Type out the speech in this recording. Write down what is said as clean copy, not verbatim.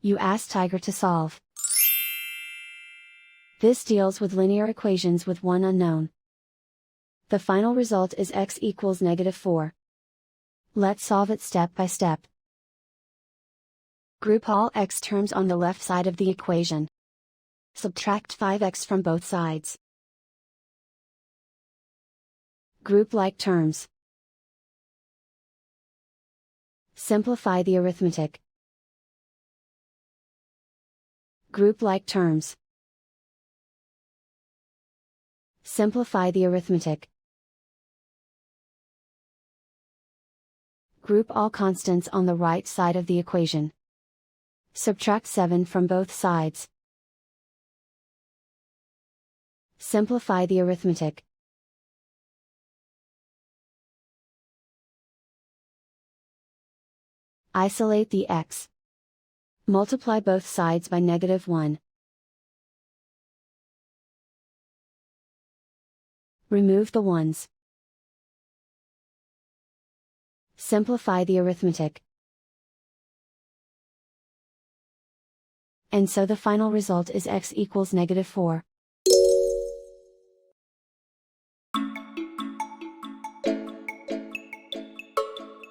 You ask Tiger to solve. This deals with linear equations with one unknown. The final result is x equals -4. Let's solve it step by step. Group all x terms on the left side of the equation. Subtract 5x from both sides. Group like terms. Simplify the arithmetic. Group like terms. Simplify the arithmetic. Group all constants on the right side of the equation. Subtract 7 from both sides. Simplify the arithmetic. Isolate the x. Multiply both sides by -1. Remove the ones. Simplify the arithmetic. And so the final result is x equals -4.